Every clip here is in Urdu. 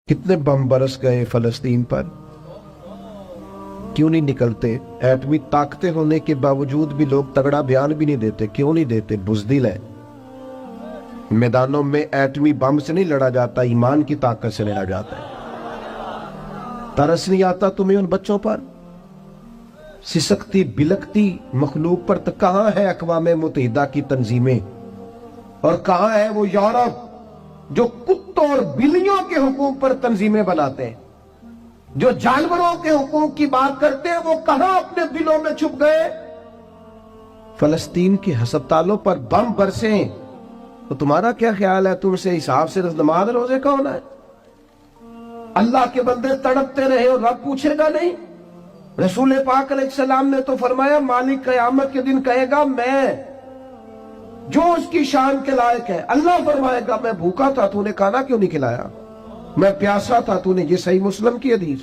کتنے بم برس گئے فلسطین پر، کیوں نہیں نکلتے؟ ایٹمی طاقتیں ہونے کے باوجود بھی لوگ تگڑا بیان بھی نہیں دیتے. کیوں نہیں دیتے؟ بزدل ہے. میدانوں میں ایٹمی بم سے نہیں لڑا جاتا، ایمان کی طاقت سے لڑا جاتا ہے. ترس نہیں آتا تمہیں ان بچوں پر؟ سسکتی بلکتی مخلوق پر. تو کہاں ہے اقوام متحدہ کی تنظیمیں، اور کہاں ہے وہ یورپ جو کتوں اور بلیوں کے حقوق پر تنظیمیں بناتے ہیں، جو جانوروں کے حقوق کی بات کرتے ہیں؟ وہ کہاں اپنے دلوں میں چھپ گئے؟ فلسطین کے ہسپتالوں پر بم برسیں تو تمہارا کیا خیال ہے؟ تم سے حساب سے نماز روزے کا ہونا ہے؟ اللہ کے بندے تڑپتے رہے اور رب پوچھے گا نہیں؟ رسول پاک علیہ السلام نے تو فرمایا مالک قیامت کے دن کہے گا میں جو اس کی شان کے لائق ہے. اللہ فرمائے گا میں بھوکا تھا تو نے کھانا کیوں نہیں کھلایا، میں پیاسا تھا تو نے، یہ صحیح مسلم کی حدیث،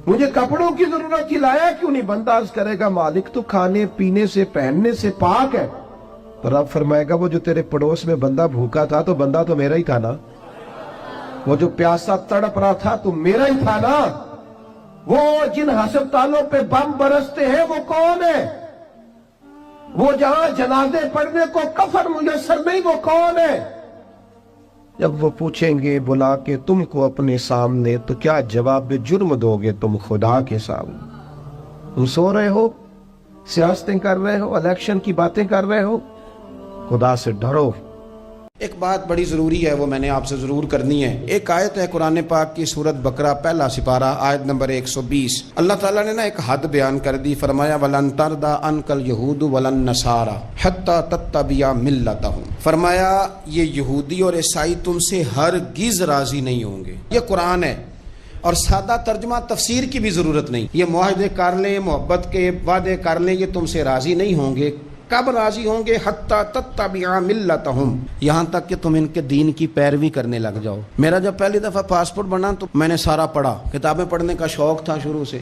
مجھے کپڑوں کی ضرورت تھی لایا کیوں نہیں؟ بندہ عرض کرے گا مالک تو کھانے پینے سے پہننے سے پاک ہے. تو رب فرمائے گا وہ جو تیرے پڑوس میں بندہ بھوکا تھا تو بندہ تو میرا ہی تھا نا، وہ جو پیاسا تڑپ رہا تھا تو میرا ہی تھا نا. وہ جن ہسپتالوں پہ بم برستے ہیں وہ کون ہے؟ وہ جہاں جنازے پڑھنے کو کفن میسر نہیں، وہ کون ہے؟ جب وہ پوچھیں گے بلا کے تم کو اپنے سامنے تو کیا جواب جرم دو گے تم خدا کے سامنے؟ تم سو رہے ہو، سیاستیں کر رہے ہو، الیکشن کی باتیں کر رہے ہو. خدا سے ڈرو. ایک بات بڑی ضروری ہے، وہ میں نے آپ سے ضرور کرنی ہے. ایک آیت ہے قرآن پاک کی سورت بقرہ پہلا سپارہ آیت نمبر 120. اللہ تعالیٰ نے ایک حد بیان کر دی. فرمایا وَلَن تَرْضَىٰ عَنْكَ الْيَهُودُ وَلَا النَّصَارَىٰ حَتَّىٰ تَتَّبِعَ مِلَّتَهُمْ. فرمایا یہ یہودی اور عیسائی تم سے ہرگز راضی نہیں ہوں گے. یہ قرآن ہے اور سادہ ترجمہ تفسیر کی بھی ضرورت نہیں. یہ معاہدے کر لیں، محبت کے وعدے کر لیں، یہ تم سے راضی نہیں ہوں گے. کب راضی ہوں گے؟ حتی تتبع ملتہم، یہاں تک کہ تم ان کے دین کی پیروی کرنے لگ جاؤ. میرا جب پہلی دفعہ پاسپورٹ بنا تو میں نے سارا پڑھا، کتابیں پڑھنے کا شوق تھا شروع سے.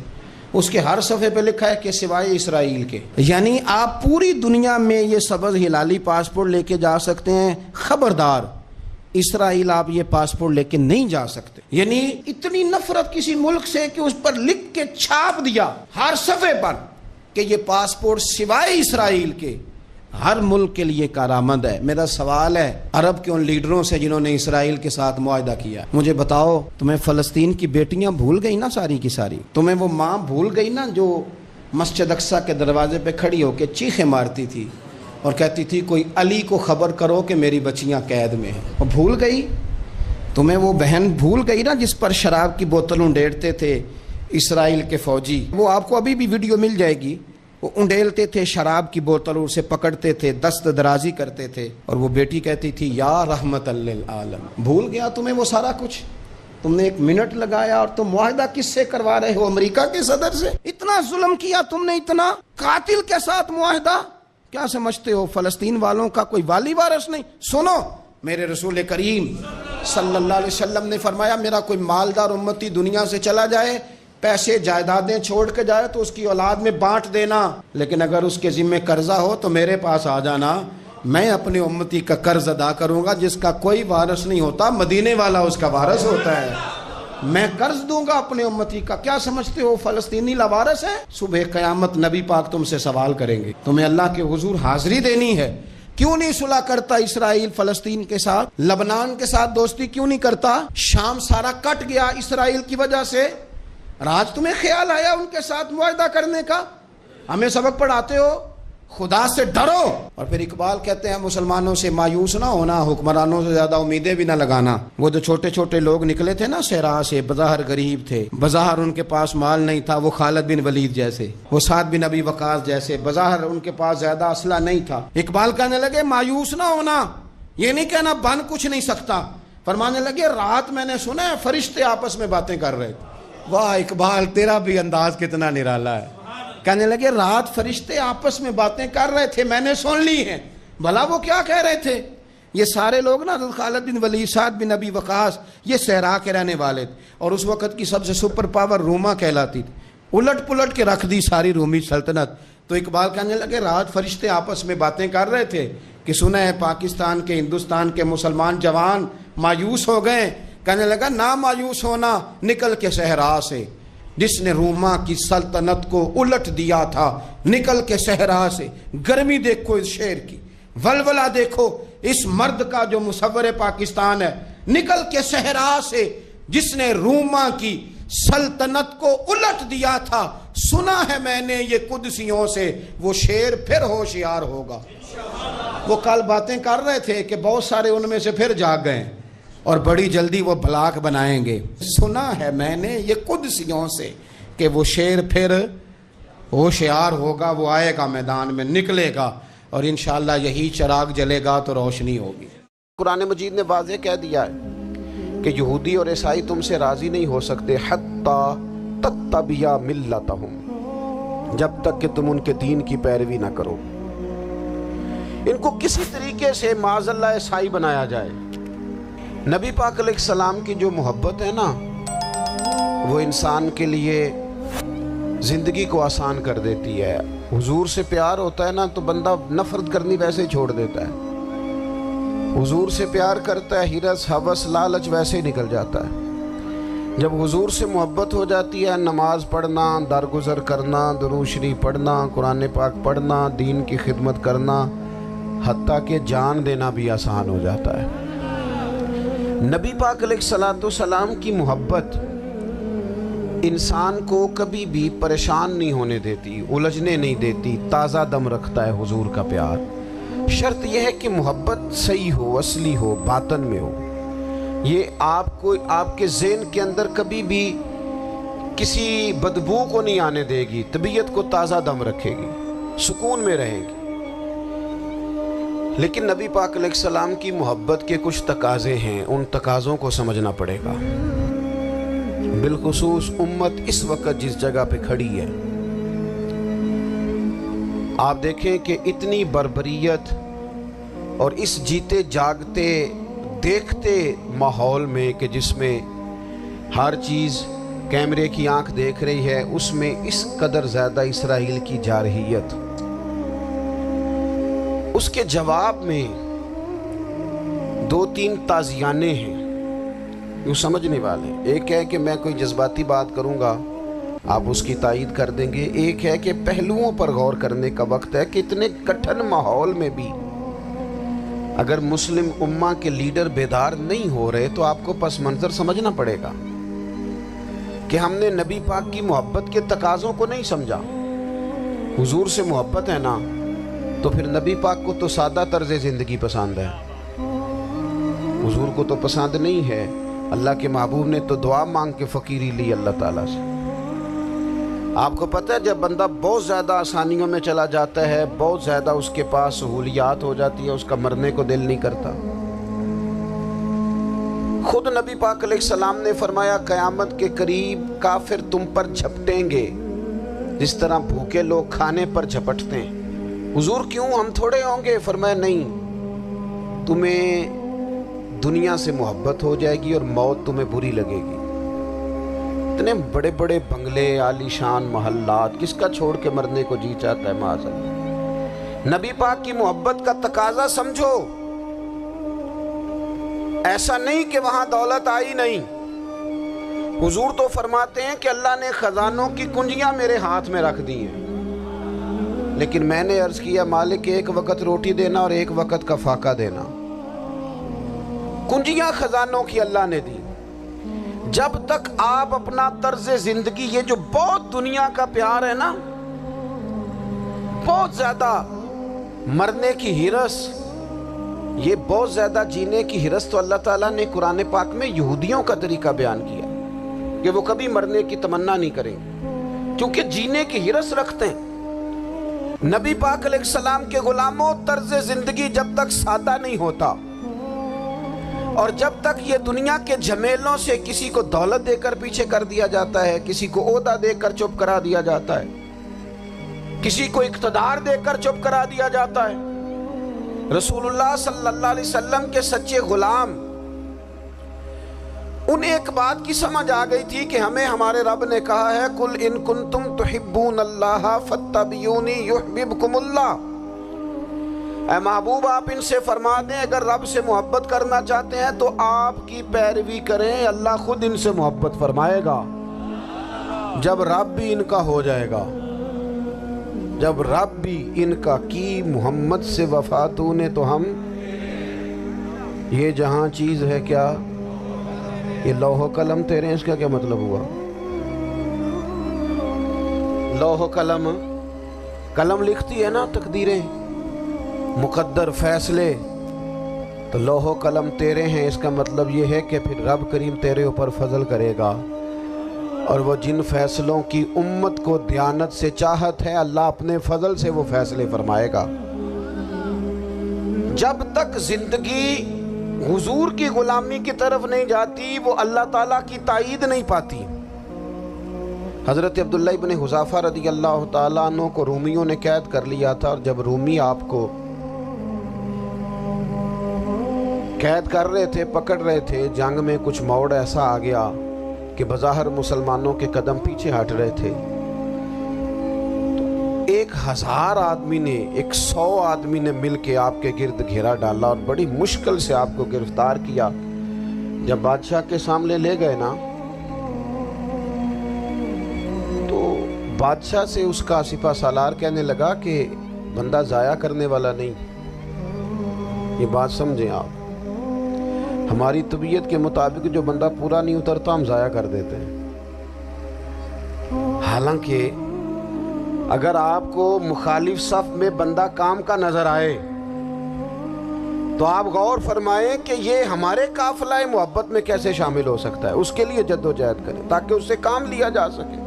اس کے ہر صفحے پہ لکھا ہے کہ سوائے اسرائیل کے، یعنی آپ پوری دنیا میں یہ سبز ہلالی پاسپورٹ لے کے جا سکتے ہیں، خبردار اسرائیل آپ یہ پاسپورٹ لے کے نہیں جا سکتے. یعنی اتنی نفرت کسی ملک سے کہ اس پر لکھ کے چھاپ دیا ہر صفحے پر کہ یہ پاسپورٹ سوائے اسرائیل کے ہر ملک کے لیے کارآمد ہے. میرا سوال ہے عرب کے ان لیڈروں سے جنہوں نے اسرائیل کے ساتھ معاہدہ کیا، مجھے بتاؤ تمہیں فلسطین کی بیٹیاں بھول گئی نا ساری کی ساری؟ تمہیں وہ ماں بھول گئی نا جو مسجد اقصیٰ کے دروازے پہ کھڑی ہو کے چیخیں مارتی تھی اور کہتی تھی کوئی علی کو خبر کرو کہ میری بچیاں قید میں ہیں؟ وہ بھول گئی؟ تمہیں وہ بہن بھول گئی نا جس پر شراب کی بوتل انڈیڑتے تھے اسرائیل کے فوجی؟ وہ آپ کو ابھی بھی ویڈیو مل جائے گی. وہ انڈیلتے تھے شراب کی بوتل، اسے پکڑتے تھے، دست درازی کرتے تھے، اور وہ بیٹی کہتی تھی یا رحمت للعالم. بھول گیا تمہیں وہ سارا کچھ؟ تم نے ایک منٹ لگایا اور تم معاہدہ کس سے کروا رہے ہو؟ امریکہ کے صدر سے. اتنا ظلم کیا تم نے، اتنا قاتل کے ساتھ معاہدہ. کیا سمجھتے ہو فلسطین والوں کا کوئی والی وارث نہیں؟ سنو، میرے رسول کریم صلی اللہ علیہ وسلم نے فرمایا میرا کوئی مالدار امتی دنیا سے چلا جائے، پیسے جائیدادیں چھوڑ کے جائے تو اس کی اولاد میں بانٹ دینا، لیکن اگر اس کے ذمہ قرضہ ہو تو میرے پاس آ جانا، میں اپنے امتی کا قرض ادا کروں گا. جس کا کوئی وارث نہیں ہوتا مدینے والا اس کا وارث ہوتا ہے. میں قرض دوں گا اپنے امتی کا. کیا سمجھتے ہو فلسطینی لاوارث ہے؟ صبح قیامت نبی پاک تم سے سوال کریں گے، تمہیں اللہ کے حضور حاضری دینی ہے. کیوں نہیں صلح کرتا اسرائیل فلسطین کے ساتھ؟ لبنان کے ساتھ دوستی کیوں نہیں کرتا؟ شام سارا کٹ گیا اسرائیل کی وجہ سے. راج تمہیں خیال آیا ان کے ساتھ معاہدہ کرنے کا؟ ہمیں سبق پڑھاتے ہو خدا سے ڈرو. اور پھر اقبال کہتے ہیں مسلمانوں سے مایوس نہ ہونا، حکمرانوں سے زیادہ امیدیں بھی نہ لگانا. وہ جو چھوٹے چھوٹے لوگ نکلے تھے نا صحرا سے، بظاہر غریب تھے، بظاہر ان کے پاس مال نہیں تھا، وہ خالد بن ولید جیسے، وہ سعد بن ابی وقاص جیسے، بظاہر ان کے پاس زیادہ اسلحہ نہیں تھا. اقبال کہنے لگے مایوس نہ ہونا، یہ نہیں کہنا بن کچھ نہیں سکتا. فرمانے لگے رات میں نے سنا ہے فرشتے آپس میں باتیں کر رہے تھے. واہ اقبال تیرا بھی انداز کتنا نرالا ہے. کہنے لگے رات فرشتے آپس میں باتیں کر رہے تھے، میں نے سن لی ہیں. بھلا وہ کیا کہہ رہے تھے؟ یہ سارے لوگ نا خالد بن ولید، سعد بن ابی وقاص، یہ صحرا کے رہنے والے تھے، اور اس وقت کی سب سے سپر پاور روما کہلاتی تھی. الٹ پلٹ کے رکھ دی ساری رومی سلطنت. تو اقبال کہنے لگے رات فرشتے آپس میں باتیں کر رہے تھے کہ سنا ہے پاکستان کے، ہندوستان کے مسلمان جوان مایوس ہو گئے کہنے لگا نا مایوس ہونا نکل کے صحرا سے، جس نے روما کی سلطنت کو الٹ دیا تھا، نکل کے صحرا سے۔ گرمی دیکھو اس شعر کی، ولولہ دیکھو اس مرد کا جو مصور پاکستان ہے، نکل کے صحرا سے جس نے روما کی سلطنت کو الٹ دیا تھا، سنا ہے میں نے یہ قدسیوں سے، وہ شیر پھر ہوشیار ہوگا۔ وہ کل باتیں کر رہے تھے کہ بہت سارے ان میں سے پھر جاگ گئے اور بڑی جلدی وہ بلاک بنائیں گے۔ سنا ہے میں نے یہ قدسیوں سے کہ وہ شیر پھر ہوشیار ہوگا، وہ آئے گا میدان میں، نکلے گا اور انشاءاللہ یہی چراغ جلے گا تو روشنی ہوگی۔ قرآن مجید نے واضح کہہ دیا ہے کہ یہودی اور عیسائی تم سے راضی نہیں ہو سکتے حتی تتبع ملتہم، جب تک کہ تم ان کے دین کی پیروی نہ کرو۔ ان کو کسی طریقے سے معاذ اللہ عیسائی بنایا جائے۔ نبی پاک علیہ السلام کی جو محبت ہے نا، وہ انسان کے لیے زندگی کو آسان کر دیتی ہے۔ حضور سے پیار ہوتا ہے نا تو بندہ نفرت کرنی ویسے ہی چھوڑ دیتا ہے۔ حضور سے پیار کرتا ہے، ہرس ہوس لالچ ویسے ہی نکل جاتا ہے۔ جب حضور سے محبت ہو جاتی ہے، نماز پڑھنا، درگزر کرنا، درود شریف پڑھنا، قرآن پاک پڑھنا، دین کی خدمت کرنا، حتیٰ کہ جان دینا بھی آسان ہو جاتا ہے۔ نبی پاک علیہ السلام کی محبت انسان کو کبھی بھی پریشان نہیں ہونے دیتی، الجھنے نہیں دیتی، تازہ دم رکھتا ہے حضور کا پیار۔ شرط یہ ہے کہ محبت صحیح ہو، اصلی ہو، باطن میں ہو۔ یہ آپ کے ذہن کے اندر کبھی بھی کسی بدبو کو نہیں آنے دے گی، طبیعت کو تازہ دم رکھے گی، سکون میں رہے گی۔ لیکن نبی پاک علیہ السلام کی محبت کے کچھ تقاضے ہیں، ان تقاضوں کو سمجھنا پڑے گا۔ بالخصوص امت اس وقت جس جگہ پہ کھڑی ہے، آپ دیکھیں کہ اتنی بربریت اور اس جیتے جاگتے دیکھتے ماحول میں کہ جس میں ہر چیز کیمرے کی آنکھ دیکھ رہی ہے، اس میں اس قدر زیادہ اسرائیل کی جارحیت، اس کے جواب میں دو تین تازیانے ہیں یوں سمجھنے والے۔ ایک ہے کہ میں کوئی جذباتی بات کروں گا، آپ اس کی تائید کر دیں گے۔ ایک ہے کہ پہلوؤں پر غور کرنے کا وقت ہے کہ اتنے کٹھن ماحول میں بھی اگر مسلم امہ کے لیڈر بیدار نہیں ہو رہے تو آپ کو پس منظر سمجھنا پڑے گا کہ ہم نے نبی پاک کی محبت کے تقاضوں کو نہیں سمجھا۔ حضور سے محبت ہے نا تو پھر نبی پاک کو تو سادہ طرز زندگی پسند ہے، حضور کو تو پسند نہیں ہے۔ اللہ کے محبوب نے تو دعا مانگ کے فقیری لی اللہ تعالیٰ سے۔ آپ کو پتہ ہے جب بندہ بہت زیادہ آسانیوں میں چلا جاتا ہے، بہت زیادہ اس کے پاس سہولیات ہو جاتی ہے، اس کا مرنے کو دل نہیں کرتا۔ خود نبی پاک علیہ السلام نے فرمایا قیامت کے قریب کافر تم پر جھپٹیں گے جس طرح بھوکے لوگ کھانے پر جھپٹتے ہیں۔ حضور کیوں، ہم تھوڑے ہوں گے؟ فرمایا نہیں، تمہیں دنیا سے محبت ہو جائے گی اور موت تمہیں بری لگے گی۔ اتنے بڑے بڑے بنگلے، عالی شان محلات، کس کا چھوڑ کے مرنے کو جی چاہتا ہے معاذ اللہ۔ نبی پاک کی محبت کا تقاضا سمجھو، ایسا نہیں کہ وہاں دولت آئی نہیں۔ حضور تو فرماتے ہیں کہ اللہ نے خزانوں کی کنجیاں میرے ہاتھ میں رکھ دی ہیں، لیکن میں نے عرض کیا مالک ایک وقت روٹی دینا اور ایک وقت کا فاقہ دینا۔ کنجیاں خزانوں کی اللہ نے دی۔ جب تک آپ اپنا طرز زندگی، یہ جو بہت دنیا کا پیار ہے نا، بہت زیادہ مرنے کی ہرس، یہ بہت زیادہ جینے کی ہرس تو اللہ تعالیٰ نے قرآن پاک میں یہودیوں کا طریقہ بیان کیا کہ وہ کبھی مرنے کی تمنا نہیں کریں کیونکہ جینے کی ہرس رکھتے ہیں۔ نبی پاک علیہ السلام کے غلاموں، طرز زندگی جب تک سادہ نہیں ہوتا اور جب تک یہ دنیا کے جھمیلوں سے کسی کو دولت دے کر پیچھے کر دیا جاتا ہے، کسی کو عہدہ دے کر چپ کرا دیا جاتا ہے، کسی کو اقتدار دے کر چپ کرا دیا جاتا ہے۔ رسول اللہ صلی اللہ علیہ وسلم کے سچے غلام، ان ایک بات کی سمجھ آ گئی تھی کہ ہمیں ہمارے رب نے کہا ہے قُلْ إِن كُنْتُمْ تُحِبُّونَ اللَّهَ فَاتَّبِعُونِي يُحْبِبْكُمُ اللَّهُ۔ اے محبوب آپ ان سے فرما دیں اگر رب سے محبت کرنا چاہتے ہیں تو آپ کی پیروی کریں، اللہ خود ان سے محبت فرمائے گا جب رب بھی ان کا ہو جائے گا، جب رب بھی ان کا کی محمد سے وفا تو نے تو ہم یہ جہاں چیز ہے کیا، یہ لوح و قلم تیرے ہیں، اس کا کیا مطلب ہوا؟ لوح و قلم، قلم لکھتی ہے نا تقدیریں، مقدر فیصلے، تو لوح و قلم تیرے ہیں، اس کا مطلب یہ ہے کہ پھر رب کریم تیرے اوپر فضل کرے گا، اور وہ جن فیصلوں کی امت کو دیانت سے چاہت ہے اللہ اپنے فضل سے وہ فیصلے فرمائے گا۔ جب تک زندگی حضور کی غلامی کی طرف نہیں جاتی وہ اللہ تعالیٰ کی تائید نہیں پاتی۔ حضرت عبداللہ ابن حذافہ رضی اللہ تعالیٰ عنہ کو رومیوں نے قید کر لیا تھا، اور جب رومی آپ کو قید کر رہے تھے، پکڑ رہے تھے، جنگ میں کچھ موڑ ایسا آ گیا کہ بظاہر مسلمانوں کے قدم پیچھے ہٹ رہے تھے، تو 1000 آدمی نے 100 آدمی نے مل کے آپ کے گرد گھیرا ڈالا اور بڑی مشکل سے آپ کو گرفتار کیا۔ جب بادشاہ کے سامنے لے گئے نا تو بادشاہ سے اس کا سپہ سالار کہنے لگا کہ بندہ ضائع کرنے والا نہیں، یہ بات سمجھیں آپ، ہماری طبیعت کے مطابق جو بندہ پورا نہیں اترتا ہم ضائع کر دیتے ہیں۔ حالانکہ اگر آپ کو مخالف صف میں بندہ کام کا نظر آئے تو آپ غور فرمائیں کہ یہ ہمارے قافلہ محبت میں کیسے شامل ہو سکتا ہے، اس کے لیے جد و جہد کریں تاکہ اس سے کام لیا جا سکے۔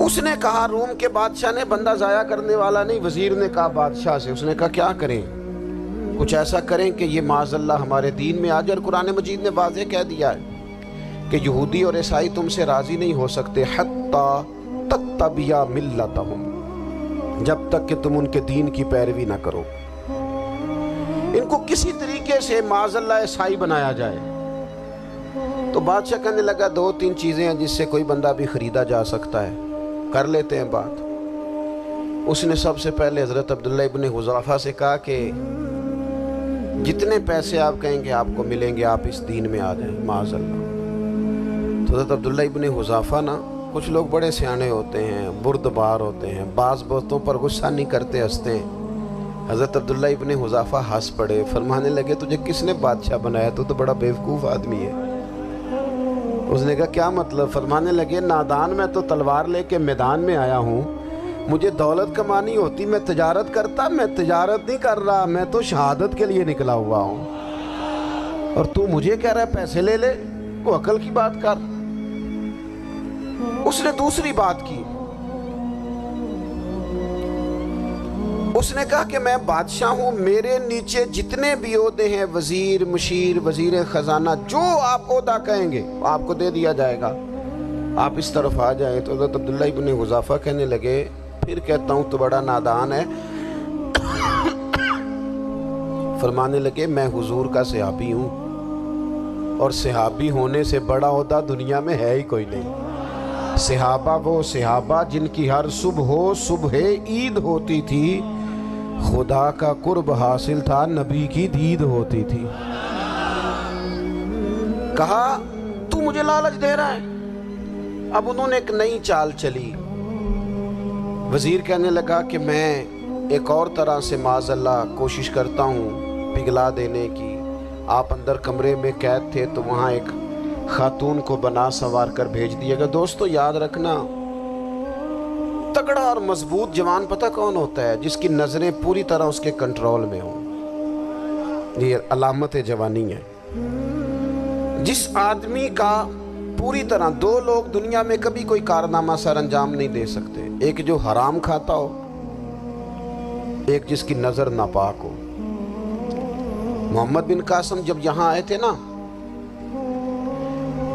اس نے کہا روم کے بادشاہ نے بندہ ضائع کرنے والا نہیں، وزیر نے کہا بادشاہ سے، اس نے کہا کیا کریں، کچھ ایسا کریں کہ یہ معاذ اللہ ہمارے دین میں آ جائے، اور قرآن مجید نے واضح کہہ دیا ہے کہ یہودی اور عیسائی تم سے راضی نہیں ہو سکتے حتی تتبع ملتہم، جب تک کہ تم ان کے دین کی پیروی نہ کرو، ان کو کسی طریقے سے معاذ اللہ عیسائی بنایا جائے۔ تو بادشاہ کہنے لگا 2-3 چیزیں ہیں جس سے کوئی بندہ بھی خریدا جا سکتا ہے، کر لیتے ہیں بات۔ اس نے سب سے پہلے حضرت عبداللہ ابن حذافہ سے کہا کہ جتنے پیسے آپ کہیں گے آپ کو ملیں گے، آپ اس دین میں آ جائیں معاذ اللہ۔ تو حضرت عبداللہ ابن حذافہ نا، کچھ لوگ بڑے سیانے ہوتے ہیں، بردبار ہوتے ہیں، بعض باتوں پر غصہ نہیں کرتے، ہنستے ہیں۔ حضرت عبداللہ ابن حذافہ ہنس پڑے، فرمانے لگے تجھے کس نے بادشاہ بنایا، تو بڑا بیوقوف آدمی ہے۔ اس نے کہا کیا مطلب؟ فرمانے لگے نادان، میں تو تلوار لے کے میدان میں آیا ہوں، مجھے دولت کمانی ہوتی میں تجارت کرتا، میں تجارت نہیں کر رہا، میں تو شہادت کے لیے نکلا ہوا ہوں، اور تو مجھے کہہ رہا ہے پیسے لے لے، کو عقل کی بات کر۔ اس نے دوسری بات کی، اس نے کہا کہ میں بادشاہ ہوں، میرے نیچے جتنے بھی عہدے ہیں، وزیر، مشیر، وزیر خزانہ، جو آپ عہدہ کہیں گے آپ کو دے دیا جائے گا، آپ اس طرف آ جائیں۔ تو حضرت عبداللہ ابن حذافہ کہنے لگے پھر کہتا ہوں تو بڑا نادان ہے۔ فرمانے لگے میں حضور کا صحابی ہوں، اور صحابی ہونے سے بڑا عہدہ دنیا میں ہے ہی کوئی نہیں۔ صحابہ وہ صحابہ جن کی ہر صبح عید ہوتی تھی، خدا کا قرب حاصل تھا، نبی کی دید ہوتی تھی۔ کہا تو مجھے لالچ دے رہا ہے۔ اب انہوں نے ایک نئی چال چلی، وزیر کہنے لگا کہ میں ایک اور طرح سے معاذ اللہ کوشش کرتا ہوں پگھلا دینے کی۔ آپ اندر کمرے میں قید تھے تو وہاں ایک خاتون کو بنا سنوار کر بھیج دیا گیا۔ دوستو یاد رکھنا، تگڑا اور مضبوط جوان پتہ کون ہوتا ہے؟ جس کی نظریں پوری طرح اس کے کنٹرول میں ہوں، یہ علامت جوانی ہے۔ جس آدمی کا پوری طرح، 2 لوگ دنیا میں کبھی کوئی کارنامہ سر انجام نہیں دے سکتے، ایک جو حرام کھاتا ہو، ایک جس کی نظر ناپاک ہو۔ محمد بن قاسم جب یہاں آئے تھے نا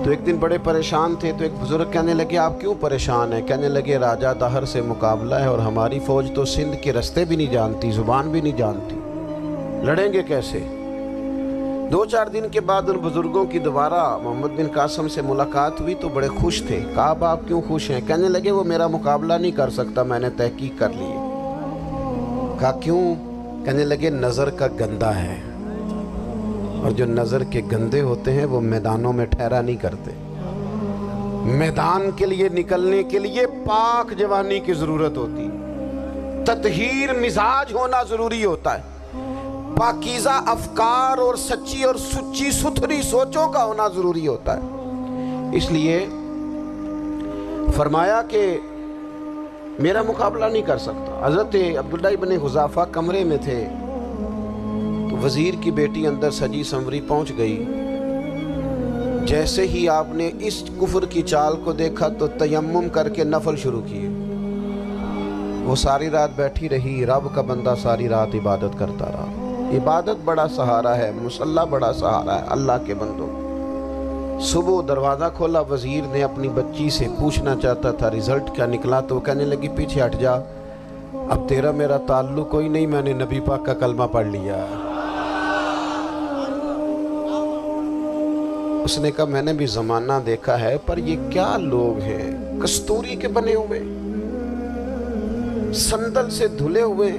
تو ایک دن بڑے پریشان تھے، تو ایک بزرگ کہنے لگے آپ کیوں پریشان ہیں؟ کہنے لگے راجہ دہر سے مقابلہ ہے، اور ہماری فوج تو سندھ کے رستے بھی نہیں جانتی، زبان بھی نہیں جانتی، لڑیں گے کیسے؟ 2-4 دن کے بعد ان بزرگوں کی دوبارہ محمد بن قاسم سے ملاقات ہوئی تو بڑے خوش تھے۔ کہا اب آپ کیوں خوش ہیں؟ کہنے لگے وہ میرا مقابلہ نہیں کر سکتا، میں نے تحقیق کر لی ہے۔ کہا کیوں؟ کہنے لگے نظر کا گندہ ہے، اور جو نظر کے گندے ہوتے ہیں وہ میدانوں میں ٹھہرا نہیں کرتے۔ میدان کے لیے نکلنے کے لیے پاک جوانی کی ضرورت ہوتی، تطہیر مزاج ہونا ضروری ہوتا ہے، پاکیزہ افکار اور سچی اور سچی ستھری سوچوں کا ہونا ضروری ہوتا ہے۔ اس لیے فرمایا کہ میرا مقابلہ نہیں کر سکتا۔ حضرت عبداللہ ابن حذافہ کمرے میں تھے تو وزیر کی بیٹی اندر سجی سنوری پہنچ گئی۔ جیسے ہی آپ نے اس کفر کی چال کو دیکھا تو تیمم کر کے نفل شروع کیے۔ وہ ساری رات بیٹھی رہی، رب کا بندہ ساری رات عبادت کرتا رہا۔ عبادت بڑا سہارا ہے، مصلی بڑا سہارا ہے اللہ کے بندوں۔ صبح دروازہ کھولا، وزیر نے اپنی بچی سے پوچھنا چاہتا تھا رزلٹ کیا نکلا، تو وہ کہنے لگی پیچھے ہٹ جا، اب تیرا میرا تعلق کوئی نہیں، میں نے نبی پاک کا کلمہ پڑھ لیا۔ اس نے کہا میں نے بھی زمانہ دیکھا ہے، پر یہ کیا لوگ ہیں، کستوری کے بنے ہوئے، سندل سے دھلے ہوئے،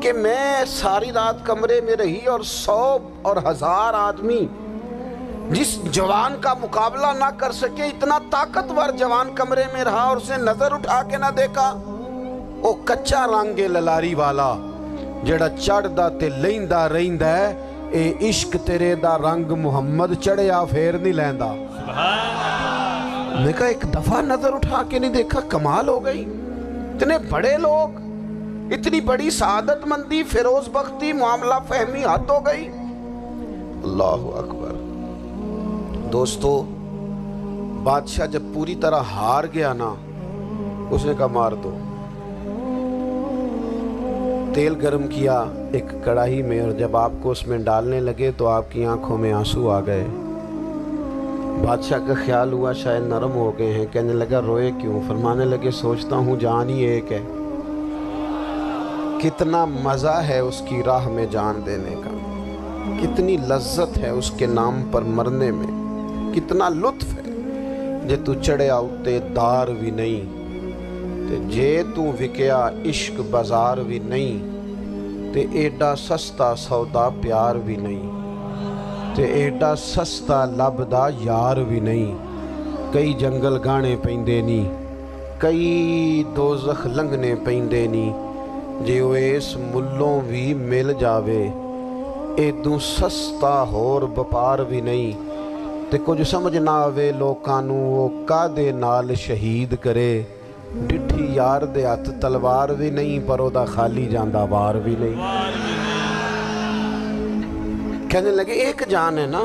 کہ میں ساری رات کمرے میں رہی اور 100 اور 1000 آدمی جس جوان کا مقابلہ نہ کر سکے، اتنا طاقتور جوان کمرے میں رہا اور اسے نظر اٹھا کے نہ دیکھا۔ او کچا رنگ للاری والا جڑا چڑھ دا تے لیندا رہندا ہے، اے عشق تیرے دا رنگ محمد چڑھیا پھیر نہیں لیندا۔ میں کہا ایک دفعہ نظر اٹھا کے نہیں دیکھا، کمال ہو گئی۔ اتنے بڑے لوگ، اتنی بڑی سعادت مندی، فیروز بختی، معاملہ فہمی، حد ہو گئی۔ اللہ اکبر۔ دوستو، بادشاہ جب پوری طرح ہار گیا نا، اس نے کہا مار دو۔ تیل گرم کیا ایک کڑاہی میں، اور جب آپ کو اس میں ڈالنے لگے تو آپ کی آنکھوں میں آنسو آ گئے۔ بادشاہ کا خیال ہوا شاید نرم ہو گئے ہیں، کہنے لگا روئے کیوں؟ فرمانے لگے سوچتا ہوں جان ہی ایک ہے، کتنا مزہ ہے اس کی راہ میں جان دینے کا، کتنی لذت ہے اس کے نام پر مرنے میں، کتنا لطف ہے۔ جے تو چڑھیا اتے دار بھی نہیں، تے جے تو وکیا عشق بازار بھی نہیں، تے ایڈا سستا سودا پیار بھی نہیں، تے ایڈا سستا لبدا یار بھی نہیں۔ کئی جنگل گانے پیندے نہیں، کئی دوزخ لنگنے پیندے نہیں، جے وہ اس ملوں بھی مل جاوے، ایدوں سستا ہور بپار بھی نہیں۔ تے کچھ سمجھ نہ آوے لوکاں نوں وہ کادے نال شہید کرے، ڈٹھی یار دے ہاتھ تلوار بھی نہیں، پر او دا خالی جاندہ وار بھی نہیں۔ کہنے لگے ایک جان ہے نا،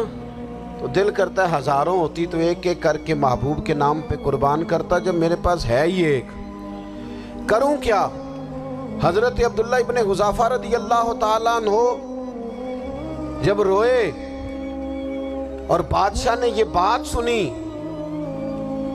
تو دل کرتا ہے ہزاروں ہوتی تو ایک ایک کر کے محبوب کے نام پہ قربان کرتا، جب میرے پاس ہے ہی ایک، کروں کیا؟ حضرت عبداللہ ابن حذافہ رضی اللہ تعالیٰ عنہ جب روئے اور بادشاہ نے یہ بات سنی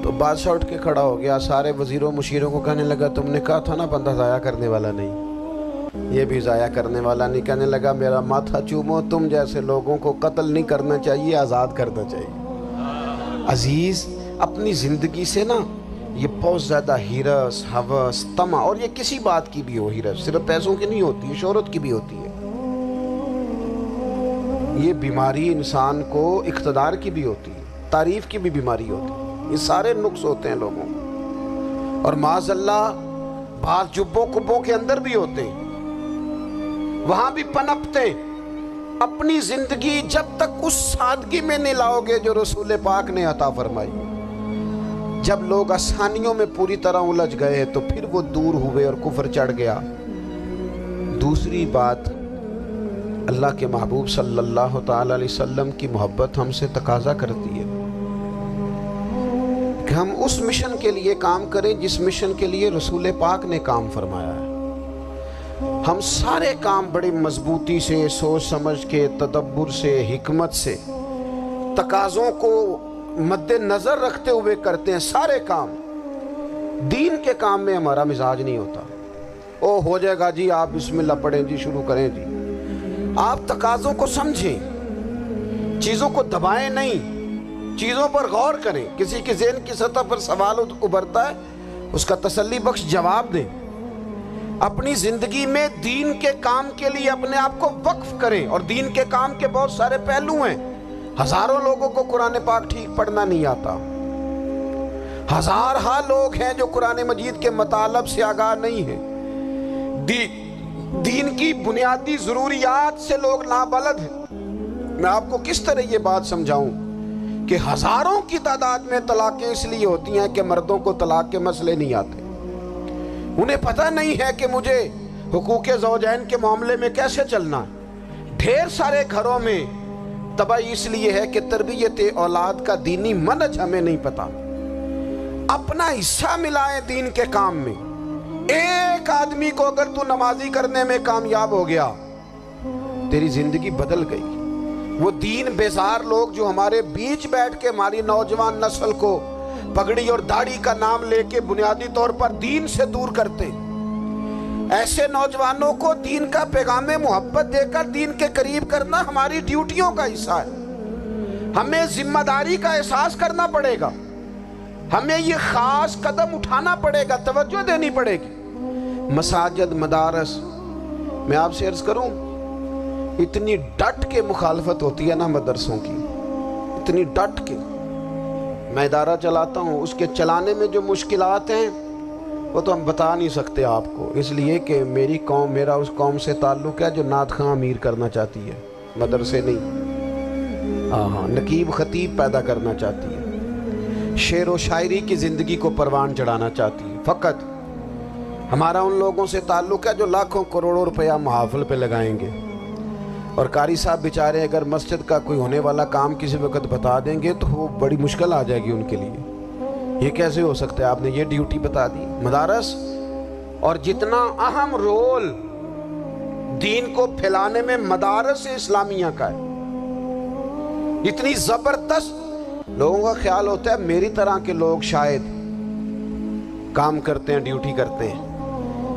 تو بادشاہ اٹھ کے کھڑا ہو گیا، سارے وزیروں مشیروں کو کہنے لگا تم نے کہا تھا نا بندہ ضائع کرنے والا نہیں، یہ بھی ضائع کرنے والا نہیں۔ کہنے لگا میرا ماتھا چومو، تم جیسے لوگوں کو قتل نہیں کرنا چاہیے، آزاد کرنا چاہیے۔ عزیز، اپنی زندگی سے نا یہ بہت زیادہ ہرس، ہوس، طمع، اور یہ کسی بات کی بھی ہو، ہرس صرف پیسوں کی نہیں ہوتی، شہرت کی بھی ہوتی ہے، یہ بیماری انسان کو اقتدار کی بھی ہوتی ہے، تعریف کی بھی بیماری ہوتی ہے، یہ سارے نقص ہوتے ہیں لوگوں کو، اور معاذ اللہ بعض جبوں کبوں کے اندر بھی ہوتے ہیں، وہاں بھی پنپتے ہیں۔ اپنی زندگی جب تک اس سادگی میں نہیں لاؤ گے جو رسول پاک نے عطا فرمائی، جب لوگ آسانیوں میں پوری طرح الجھ گئے تو پھر وہ دور ہوئے اور کفر چڑھ گیا۔ دوسری بات، اللہ کے محبوب صلی اللہ تعالی علیہ وسلم کی محبت ہم سے تقاضا کرتی ہے کہ ہم اس مشن کے لیے کام کریں جس مشن کے لیے رسول پاک نے کام فرمایا ہے۔ ہم سارے کام بڑی مضبوطی سے، سوچ سمجھ کے، تدبر سے، حکمت سے، تقاضوں کو مد نظر رکھتے ہوئے کرتے ہیں سارے کام۔ دین کے کام میں ہمارا مزاج نہیں ہوتا، او ہو جائے گا جی، آپ بسم اللہ پڑھیں جی، شروع کریں جی۔ آپ تقاضوں کو سمجھیں، چیزوں کو دبائیں نہیں، چیزوں پر غور کریں۔ کسی کے ذہن کی سطح پر سوال ابھرتا ہے، اس کا تسلی بخش جواب دیں۔ اپنی زندگی میں دین کے کام کے لیے اپنے آپ کو وقف کریں. اور دین کے کام کے بہت سارے پہلو ہیں. ہزاروں لوگوں کو قرآن پاک ٹھیک پڑھنا نہیں آتا. ہزارہا لوگ ہیں جو قرآن مجید کے مطالب سے آگاہ نہیں ہیں. دین کی بنیادی ضروریات سے لوگ نابلد ہیں. میں آپ کو کس طرح یہ بات سمجھاؤں کہ ہزاروں کی تعداد میں طلاقیں اس لیے ہوتی ہیں کہ مردوں کو طلاق کے مسئلے نہیں آتے. انہیں پتہ نہیں ہے کہ مجھے حقوق زوجین کے معاملے میں کیسے چلنا ہے. ڈھیر سارے گھروں میں تباہی اس لیے ہے کہ تربیت اولاد کا دینی منہج ہمیں نہیں پتا. اپنا حصہ ملائیں دین کے کام میں. ایک آدمی کو اگر تو نمازی کرنے میں کامیاب ہو گیا, تیری زندگی بدل گئی. وہ دین بیزار لوگ جو ہمارے بیچ بیٹھ کے ہماری نوجوان نسل کو پگڑی اور داڑھی کا نام لے کے بنیادی طور پر دین سے دور کرتے, ایسے نوجوانوں کو دین کا پیغام محبت دے کر دین کے قریب کرنا ہماری ڈیوٹیوں کا حصہ ہے. ہمیں ذمہ داری کا احساس کرنا پڑے گا. ہمیں یہ خاص قدم اٹھانا پڑے گا, توجہ دینی پڑے گی. مساجد, مدارس, میں آپ سے عرض کروں, اتنی ڈٹ کے مخالفت ہوتی ہے نا مدرسوں کی, اتنی ڈٹ کے. میں ادارہ چلاتا ہوں, اس کے چلانے میں جو مشکلات ہیں وہ تو ہم بتا نہیں سکتے آپ کو, اس لیے کہ میری قوم, میرا اس قوم سے تعلق ہے جو نعت خواں امیر کرنا چاہتی ہے, مدرسے نہیں. ہاں, نقیب خطیب پیدا کرنا چاہتی ہے, شعر و شاعری کی زندگی کو پروان چڑھانا چاہتی ہے. فقط ہمارا ان لوگوں سے تعلق ہے جو لاکھوں کروڑوں روپیہ محافل پہ لگائیں گے, اور قاری صاحب بیچارے اگر مسجد کا کوئی ہونے والا کام کسی وقت بتا دیں گے تو وہ بڑی مشکل آ جائے گی ان کے لیے. یہ کیسے ہو سکتا ہے, آپ نے یہ ڈیوٹی بتا دی. مدارس اور جتنا اہم رول دین کو پھیلانے میں مدارس اسلامیہ کا ہے, اتنی زبردست. لوگوں کا خیال ہوتا ہے میری طرح کے لوگ شاید کام کرتے ہیں, ڈیوٹی کرتے ہیں.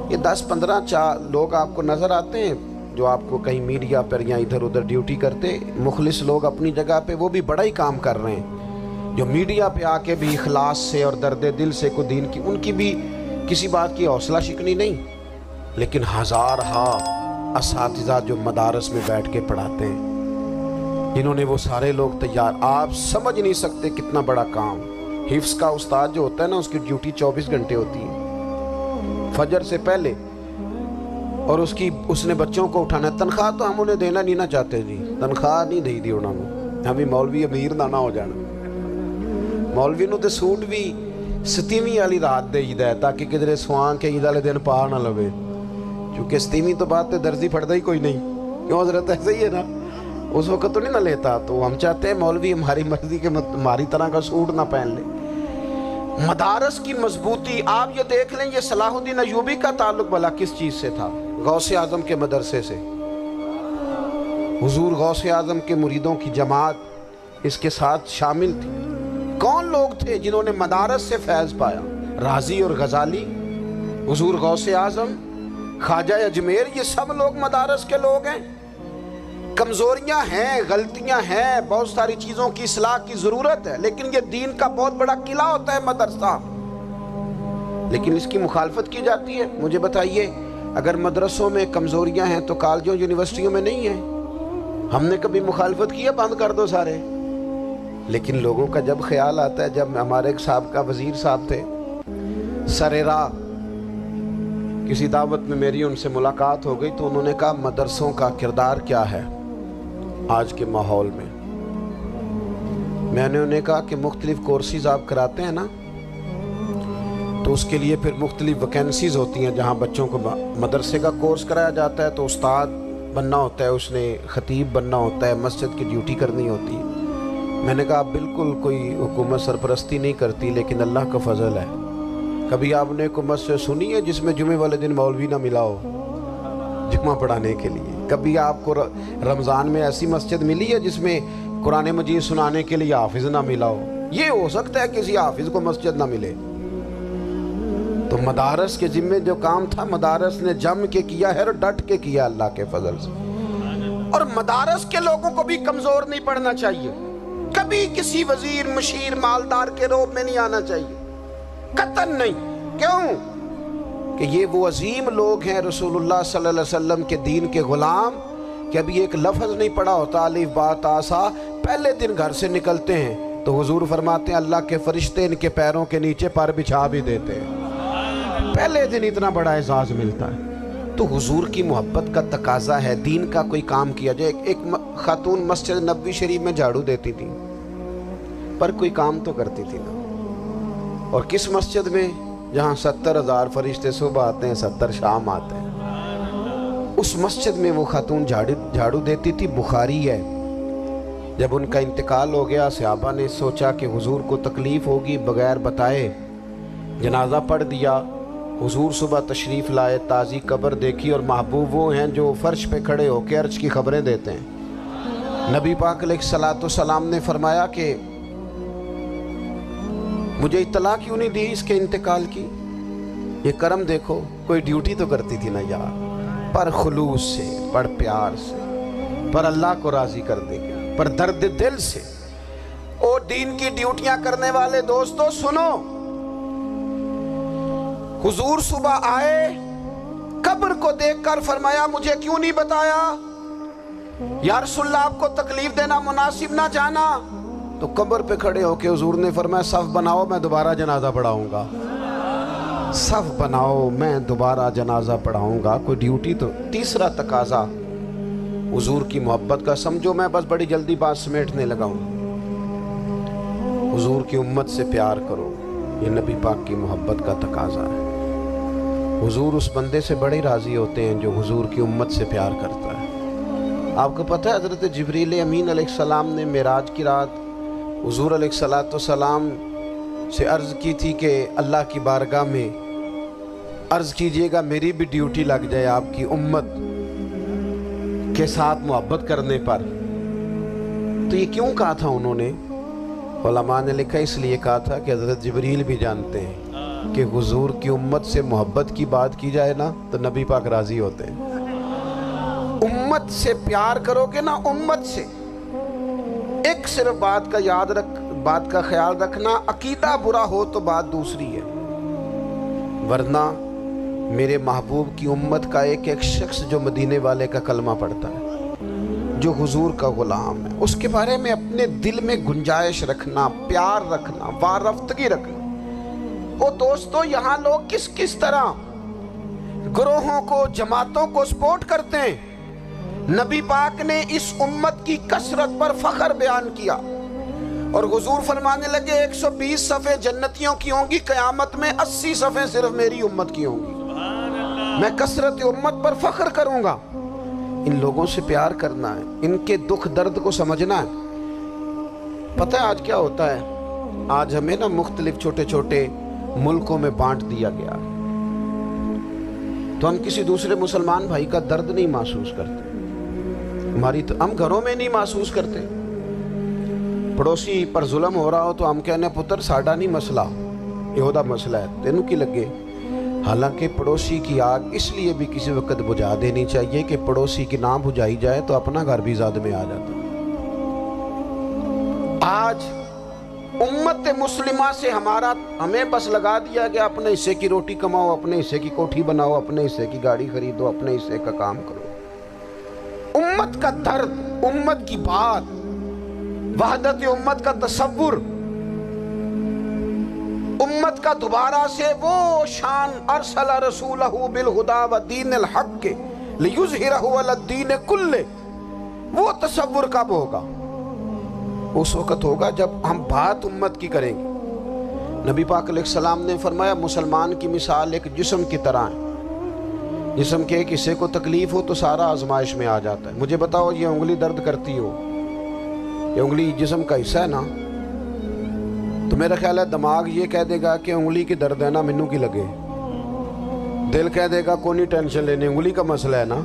یہ 10-15 لوگ آپ کو نظر آتے ہیں جو آپ کو کہیں میڈیا پر یا ادھر ادھر ڈیوٹی کرتے. مخلص لوگ اپنی جگہ پہ وہ بھی بڑا ہی کام کر رہے ہیں, جو میڈیا پہ آ کے بھی اخلاص سے اور درد دل سے کو دین کی, ان کی بھی کسی بات کی حوصلہ شکنی نہیں. لیکن ہزارہا اساتذہ جو مدارس میں بیٹھ کے پڑھاتے ہیں, جنہوں نے وہ سارے لوگ تیار, آپ سمجھ نہیں سکتے کتنا بڑا کام. حفظ کا استاد جو ہوتا ہے نا, اس کی ڈیوٹی 24 گھنٹے ہوتی ہے فجر سے پہلے, اور اس نے بچوں کو اٹھانا ہے. تنخواہ تو ہم انہیں دینا نہیں نہ چاہتے جی, تنخواہ نہیں دے دی انہوں نے. ہمیں مولوی امیر نہ ہو جانا. مولوی نو تے سوٹ بھی 27ویں والی رات دے ہی ہے تاکہ کدھر سوان کے عید والے دن پا نہ لوے, کیونکہ 27ویں تو بعد تے درزی پھڑتا ہی کوئی نہیں. کیوں حضرت, ایسے ہی ہے نا, اس وقت تو نہیں نہ لیتا. تو ہم چاہتے ہیں مولوی ہماری مرضی کے ہماری طرح کا سوٹ نہ پہن لے. مدارس کی مضبوطی آپ یہ دیکھ لیں, یہ صلاح الدین ایوبی کا تعلق بھلا کس چیز سے تھا؟ غوث اعظم کے مدرسے سے. حضور غوث اعظم کے مریدوں کی جماعت اس کے ساتھ شامل تھی. کون لوگ تھے جنہوں نے مدارس سے فیض پایا؟ رازی اور غزالی, حضور غوث اعظم, خواجہ اجمیر, یہ سب لوگ مدارس کے لوگ ہیں. کمزوریاں ہیں, غلطیاں ہیں, بہت ساری چیزوں کی اصلاح کی ضرورت ہے, لیکن یہ دین کا بہت بڑا قلعہ ہوتا ہے مدرسہ. لیکن اس کی مخالفت کی جاتی ہے. مجھے بتائیے, اگر مدرسوں میں کمزوریاں ہیں تو کالجوں یونیورسٹیوں میں نہیں ہیں؟ ہم نے کبھی مخالفت کی ہے بند کر دو سارے؟ لیکن لوگوں کا جب خیال آتا ہے, جب ہمارے ایک سابقہ وزیر صاحب تھے سر راہ, کسی دعوت میں میری ان سے ملاقات ہو گئی تو انہوں نے کہا مدرسوں کا کردار کیا ہے آج کے ماحول میں. میں نے انہیں کہا کہ مختلف کورسز آپ کراتے ہیں نا, تو اس کے لیے پھر مختلف ویکینسیز ہوتی ہیں جہاں بچوں کو مدرسے کا کورس کرایا جاتا ہے تو استاد بننا ہوتا ہے, اس نے خطیب بننا ہوتا ہے, مسجد کی ڈیوٹی کرنی ہوتی ہے. میں نے کہا آپ بالکل کوئی حکومت سرپرستی نہیں کرتی, لیکن اللہ کا فضل ہے. کبھی آپ نے کوئی مسجد سنی ہے جس میں جمعے والے دن مولوی نہ ملا ہو جمعہ پڑھانے کے لیے؟ کبھی آپ کو رمضان میں ایسی مسجد ملی ہے جس میں قرآن مجید سنانے کے لیے حافظ نہ ملا ہو؟ یہ ہو سکتا ہے کسی حافظ کو مسجد نہ ملے. تو مدارس کے ذمے جو کام تھا مدارس نے جم کے کیا ہے اور ڈٹ کے کیا اللہ کے فضل سے. اور مدارس کے لوگوں کو بھی کمزور نہیں پڑنا چاہیے, کبھی کسی وزیر مشیر مالدار کے روب میں نہیں آنا چاہیے, قطعاً نہیں. کیوں کہ یہ وہ عظیم لوگ ہیں رسول اللہ صلی اللہ علیہ وسلم کے دین کے غلام کہ ابھی ایک لفظ نہیں پڑھا ہوتا الف با تا سا، پہلے دن گھر سے نکلتے ہیں تو حضور فرماتے ہیں اللہ کے فرشتے ان کے پیروں کے نیچے پر بچھا بھی دیتے ہیں، پہلے دن اتنا بڑا اعزاز ملتا ہے۔ تو حضور کی محبت کا تقاضا ہے دین کا کوئی کام کیا جائے۔ ایک خاتون مسجد نبوی شریف میں جھاڑو دیتی تھی پر کوئی کام تو کرتی تھی نا، اور کس مسجد میں؟ جہاں 70,000 فرشتے صبح آتے ہیں 70 شام آتے ہیں، اس مسجد میں وہ خاتون جھاڑو دیتی تھی۔ بخاری ہے، جب ان کا انتقال ہو گیا صحابہ نے سوچا کہ حضور کو تکلیف ہوگی، بغیر بتائے جنازہ پڑھ دیا۔ حضور صبح تشریف لائے، تازی قبر دیکھی، اور محبوب وہ ہیں جو فرش پہ کھڑے ہو کے عرش کی خبریں دیتے ہیں۔ نبی پاک علیہ الصلوۃ والسلام نے فرمایا کہ مجھے اطلاع کیوں نہیں دی اس کے انتقال کی؟ یہ کرم دیکھو، کوئی ڈیوٹی تو کرتی تھی نا یار، پر خلوص سے، پر پیار سے، پر اللہ کو راضی کر دے گا، پر درد دل سے۔ اور دین کی ڈیوٹیاں کرنے والے دوستو سنو، حضور صبح آئے، قبر کو دیکھ کر فرمایا مجھے کیوں نہیں بتایا؟ یا رسول اللہ آپ کو تکلیف دینا مناسب نہ جانا؟ تو قبر پہ کھڑے ہو کے حضور نے فرمایا صف بناؤ میں دوبارہ جنازہ پڑھاؤں گا، صف بناؤ میں دوبارہ جنازہ پڑھاؤں گا۔ کوئی ڈیوٹی تو۔ تیسرا تقاضا حضور کی محبت کا، سمجھو میں بس بڑی جلدی بات سمیٹنے لگا ہوں، حضور کی امت سے پیار کرو، یہ نبی پاک کی محبت کا تقاضا ہے۔ حضور اس بندے سے بڑے راضی ہوتے ہیں جو حضور کی امت سے پیار کرتا ہے۔ آپ کو پتہ ہے حضرت جبریل امین علیہ السلام نے معراج کی رات حضور علیہ الصلوۃ والسلام سے عرض کی تھی کہ اللہ کی بارگاہ میں عرض کیجئے گا میری بھی ڈیوٹی لگ جائے آپ کی امت کے ساتھ محبت کرنے پر۔ تو یہ کیوں کہا تھا انہوں نے؟ علماء نے لکھا اس لیے کہا تھا کہ حضرت جبریل بھی جانتے ہیں کہ حضور کی امت سے محبت کی بات کی جائے نا تو نبی پاک راضی ہوتے ہیں۔ امت سے پیار کرو گے نا، امت سے۔ ایک صرف بات کا خیال رکھنا، عقیدہ برا ہو تو بات دوسری ہے، ورنہ میرے محبوب کی امت کا ایک ایک شخص جو مدینے والے کا کلمہ پڑھتا ہے، جو حضور کا غلام ہے، اس کے بارے میں اپنے دل میں گنجائش رکھنا، پیار رکھنا، وارفتگی رکھنا۔ او دوستو، یہاں لوگ کس طرح گروہوں کو، جماعتوں کو سپورٹ کرتے ہیں۔ نبی پاک نے اس امت کی کثرت پر فخر بیان کیا، اور حضور فرمانے لگے 120 صفحے جنتیوں کی ہوں گی، قیامت میں 80 صفحے صرف میری امت کی ہوں گی، میں کثرت امت پر فخر کروں گا۔ ان لوگوں سے پیار کرنا ہے، ان کے دکھ درد کو سمجھنا ہے۔ پتہ ہے آج کیا ہوتا ہے؟ آج ہمیں نا مختلف چھوٹے چھوٹے ملکوں میں بانٹ دیا گیا، تو ہم کسی دوسرے مسلمان بھائی کا درد نہیں محسوس کرتے، ہم گھروں میں نہیں محسوس کرتے۔ پڑوسی پر ظلم ہو رہا ہو تو ہم کہنے پتر ساڈا نہیں مسئلہ، یہ دا مسئلہ ہے، تینوں کی لگے۔ حالانکہ پڑوسی کی آگ اس لیے بھی کسی وقت بجھا دینی چاہیے کہ پڑوسی کی نہ بجھائی جائے تو اپنا گھر بھی زاد میں آ جاتا۔ آج امت مسلمہ سے ہمیں بس لگا دیا گیا اپنے حصے کی روٹی کماؤ، اپنے حصے کی کوٹھی بناؤ، اپنے حصے کی گاڑی خریدو، اپنے حصے کا کام کرو۔ امت کا درد، امت کی بات، وحدت امت کا تصور، امت کا دوبارہ سے وہ شان ارسل رسولہ بالہدی ودین الحق لیظہرہ علی الدین کلہ، وہ تصور کب ہوگا؟ اس وقت ہوگا جب ہم بات امت کی کریں گے۔ نبی پاک علیہ السلام نے فرمایا مسلمان کی مثال ایک جسم کی طرح ہے، جسم کے ایک حصے کو تکلیف ہو تو سارا آزمائش میں آ جاتا ہے۔ مجھے بتاؤ یہ انگلی درد کرتی ہو، یہ انگلی جسم کا حصہ ہے نا، تو میرا خیال ہے دماغ یہ کہہ دے گا کہ انگلی کی درد ہے نا منو کی لگے، دل کہہ دے گا کوئی نہیں ٹینشن لینے، انگلی کا مسئلہ ہے نا۔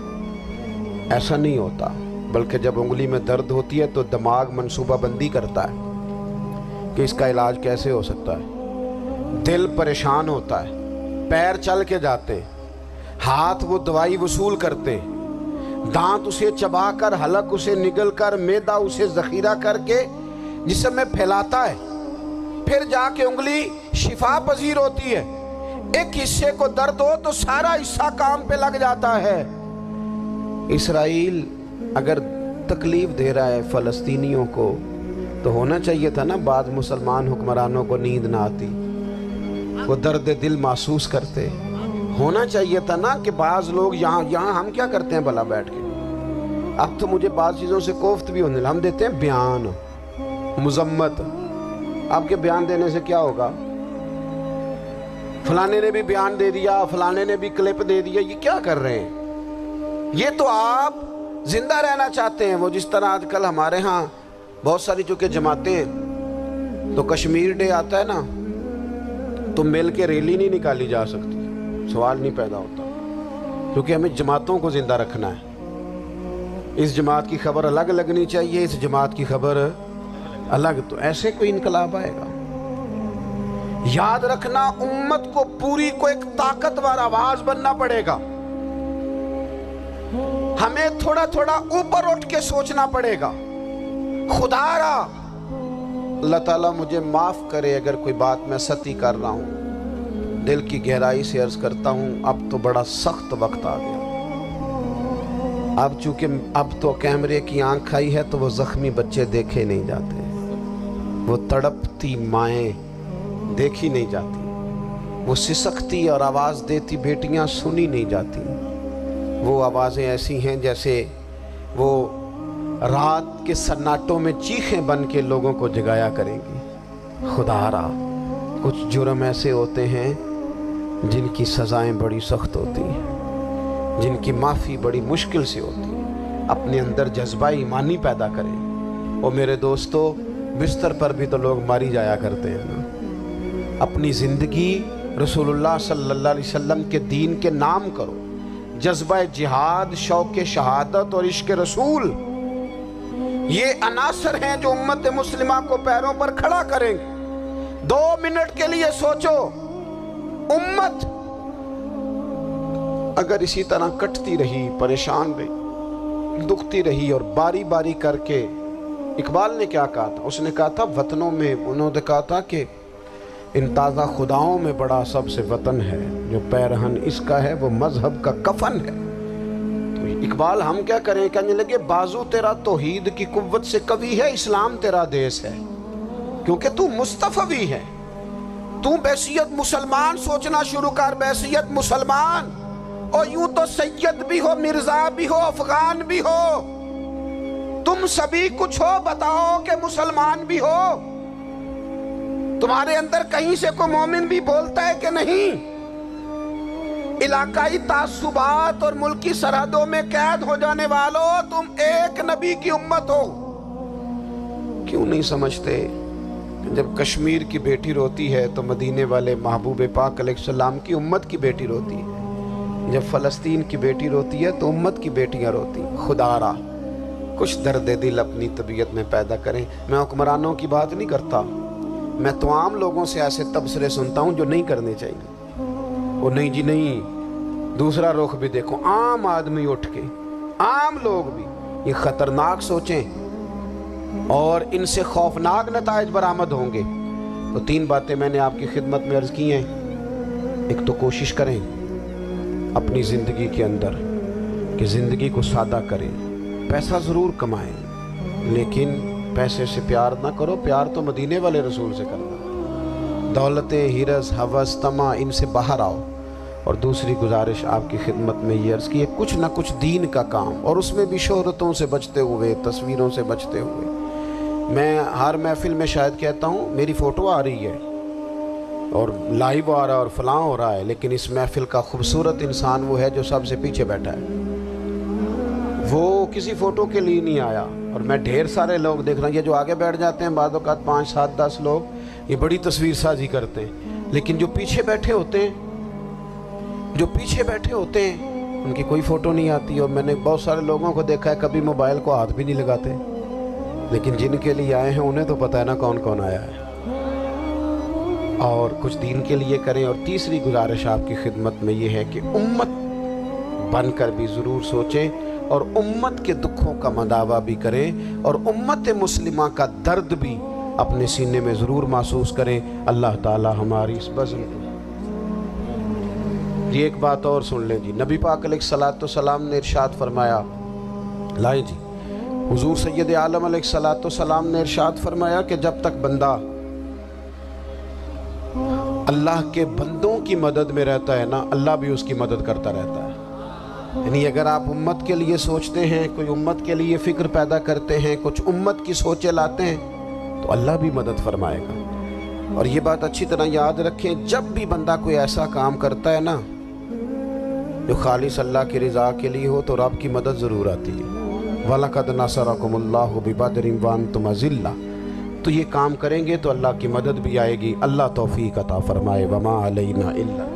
ایسا نہیں ہوتا، بلکہ جب انگلی میں درد ہوتی ہے تو دماغ منصوبہ بندی کرتا ہے کہ اس کا علاج کیسے ہو سکتا ہے، دل پریشان ہوتا ہے، پیر چل کے جاتے ہیں، ہاتھ وہ دوائی وصول کرتے ہیں، دانت اسے چبا کر، حلق اسے نگل کر، معدہ اسے ذخیرہ کر کے جسم میں پھیلاتا ہے، پھر جا کے انگلی شفا پذیر ہوتی ہے۔ ایک حصے کو درد ہو تو سارا حصہ کام پہ لگ جاتا ہے۔ اسرائیل اگر تکلیف دے رہا ہے فلسطینیوں کو تو ہونا چاہیے تھا نا بعض مسلمان حکمرانوں کو نیند نہ آتی، وہ درد دل محسوس کرتے، ہونا چاہیے تھا نا کہ بعض لوگ یہاں ہم کیا کرتے ہیں بھلا بیٹھ کے، اب تو مجھے بعض چیزوں سے کوفت بھی ہونے لگا، ہم دیتے ہیں بیان مذمت، آپ کے بیان دینے سے کیا ہوگا؟ فلانے نے بھی بیان دے دیا، فلانے نے بھی کلپ دے دیا، یہ کیا کر رہے ہیں؟ یہ تو آپ زندہ رہنا چاہتے ہیں۔ وہ جس طرح آج کل ہمارے ہاں بہت ساری چونکہ جماعتیں ہیں تو کشمیر ڈے آتا ہے نا تو مل کے ریلی نہیں نکالی جا سکتی، سوال نہیں پیدا ہوتا، کیونکہ ہمیں جماعتوں کو زندہ رکھنا ہے۔ اس جماعت کی خبر الگ لگنی چاہیے، اس جماعت کی خبر الگ، تو ایسے کوئی انقلاب آئے گا؟ یاد رکھنا امت کو پوری کو ایک طاقتور آواز بننا پڑے گا، ہمیں تھوڑا تھوڑا اوپر اٹھ کے سوچنا پڑے گا۔ خدا را اللہ تعالیٰ مجھے معاف کرے اگر کوئی بات میں سطحی کر رہا ہوں، دل کی گہرائی سے عرض کرتا ہوں اب تو بڑا سخت وقت آ گیا، اب چونکہ اب تو کیمرے کی آنکھ آئی ہے تو وہ زخمی بچے دیکھے نہیں جاتے، وہ تڑپتی مائیں دیکھی نہیں جاتی، وہ سسکتی اور آواز دیتی بیٹیاں سنی نہیں جاتی، وہ آوازیں ایسی ہیں جیسے وہ رات کے سناٹوں میں چیخیں بن کے لوگوں کو جگایا کریں گی۔ خدا را کچھ جرم ایسے ہوتے ہیں جن کی سزائیں بڑی سخت ہوتی ہیں، جن کی معافی بڑی مشکل سے ہوتی ہے۔ اپنے اندر جذبہ ایمانی پیدا کریں۔ اور میرے دوستو بستر پر بھی تو لوگ ماری جایا کرتے ہیں نا، اپنی زندگی رسول اللہ صلی اللہ علیہ وسلم کے دین کے نام کرو، جذبہ جہاد، شوق شہادت اور عشق رسول، یہ عناصر ہیں جو امت مسلمہ کو پیروں پر کھڑا کریں گے۔ 2 منٹ کے لیے سوچو، امت اگر اسی طرح کٹتی رہی، پریشان رہی، دکھتی رہی اور باری باری کر کے، اقبال نے کیا کہا تھا؟ اس نے کہا تھا وطنوں میں، انہوں نے کہا تھا کہ ان تازہ خداؤں میں بڑا سب سے وطن ہے، جو پیرہن اس کا ہے وہ مذہب کا کفن ہے۔ تو اقبال ہم کیا کریں؟ کہنے لگے بازو تیرا توحید کی قوت سے قوی ہے، اسلام تیرا دیس ہے، کیونکہ تو مصطفی ہے، تو بحیثیت مسلمان سوچنا شروع کر، بحیثیت مسلمان، اور یوں تو سید بھی ہو، مرزا بھی ہو، افغان بھی ہو، تم سبھی کچھ ہو، بتاؤ کہ مسلمان بھی ہو، تمہارے اندر کہیں سے کوئی مومن بھی بولتا ہے کہ نہیں؟ علاقائی تعصبات اور ملکی سرحدوں میں قید ہو جانے والوں، تم ایک نبی کی امت ہو۔ کیوں نہیں سمجھتے جب کشمیر کی بیٹی روتی ہے تو مدینے والے محبوب پاک علیہ السلام کی امت کی بیٹی روتی ہے، جب فلسطین کی بیٹی روتی ہے تو امت کی بیٹیاں روتی ہیں۔ خدا را کچھ درد دل اپنی طبیعت میں پیدا کریں۔ میں حکمرانوں کی بات نہیں کرتا، میں تو عام لوگوں سے ایسے تبصرے سنتا ہوں جو نہیں کرنے چاہیے۔ وہ نہیں جی نہیں، دوسرا رخ بھی دیکھو، عام آدمی اٹھ کے، عام لوگ بھی یہ خطرناک سوچیں اور ان سے خوفناک نتائج برآمد ہوں گے۔ تو 3 باتیں میں نے آپ کی خدمت میں عرض کی ہیں۔ ایک تو کوشش کریں اپنی زندگی کے اندر کہ زندگی کو سادہ کریں، پیسہ ضرور کمائیں لیکن پیسے سے پیار نہ کرو، پیار تو مدینے والے رسول سے کرنا۔ دولتیں، ہرس، ہوس، طمع، ان سے باہر آؤ۔ اور دوسری گزارش آپ کی خدمت میں یہ عرض کی ہے، کچھ نہ کچھ دین کا کام، اور اس میں بھی شہرتوں سے بچتے ہوئے، تصویروں سے بچتے ہوئے۔ میں ہر محفل میں شاید کہتا ہوں میری فوٹو آ رہی ہے اور لائیو آ رہا ہے اور فلاں ہو رہا ہے، لیکن اس محفل کا خوبصورت انسان وہ ہے جو سب سے پیچھے بیٹھا ہے، وہ کسی فوٹو کے لیے نہیں آیا۔ اور میں ڈھیر سارے لوگ دیکھ رہا ہوں، یہ جو آگے بیٹھ جاتے ہیں بعض اوقات 5 7 10 لوگ، یہ بڑی تصویر سازی کرتے ہیں، لیکن جو پیچھے بیٹھے ہوتے ہیں ان کی کوئی فوٹو نہیں آتی۔ اور میں نے بہت سارے لوگوں کو دیکھا ہے کبھی موبائل کو ہاتھ بھی نہیں لگاتے، لیکن جن کے لیے آئے ہیں انہیں تو پتہ ہے نا کون کون آیا ہے۔ اور کچھ دین کے لیے کریں۔ اور تیسری گزارش آپ کی خدمت میں یہ ہے کہ امت بن کر بھی ضرور سوچیں اور امت کے دکھوں کا مداوا بھی کریں، اور امت مسلمہ کا درد بھی اپنے سینے میں ضرور محسوس کریں۔ اللہ تعالی ہماری اس بزم کو جی ایک بات اور سن لیں جی، نبی پاک علیہ الصلوۃ والسلام نے ارشاد فرمایا، لائیں جی، حضور سید عالم علیہ الصلوۃ والسلام نے ارشاد فرمایا کہ جب تک بندہ اللہ کے بندوں کی مدد میں رہتا ہے نا، اللہ بھی اس کی مدد کرتا رہتا ہے۔ یعنی اگر آپ امت کے لیے سوچتے ہیں، کوئی امت کے لیے فکر پیدا کرتے ہیں، کچھ امت کی سوچیں لاتے ہیں، تو اللہ بھی مدد فرمائے گا۔ اور یہ بات اچھی طرح یاد رکھیں، جب بھی بندہ کوئی ایسا کام کرتا ہے نا جو خالص اللہ کی رضا کے لیے ہو، تو رب کی مدد ضرور آتی ہے۔ وَلَقَدْ نَصَرَكُمُ اللَّهُ بِبَدْرٍ وَأَنْتُمْ أَذِلَّةٌ، تو یہ کام کریں گے تو اللہ کی مدد بھی آئے گی۔ اللہ توفیق عطا فرمائے۔ وَمَا عَلَيْنَا إِلَّا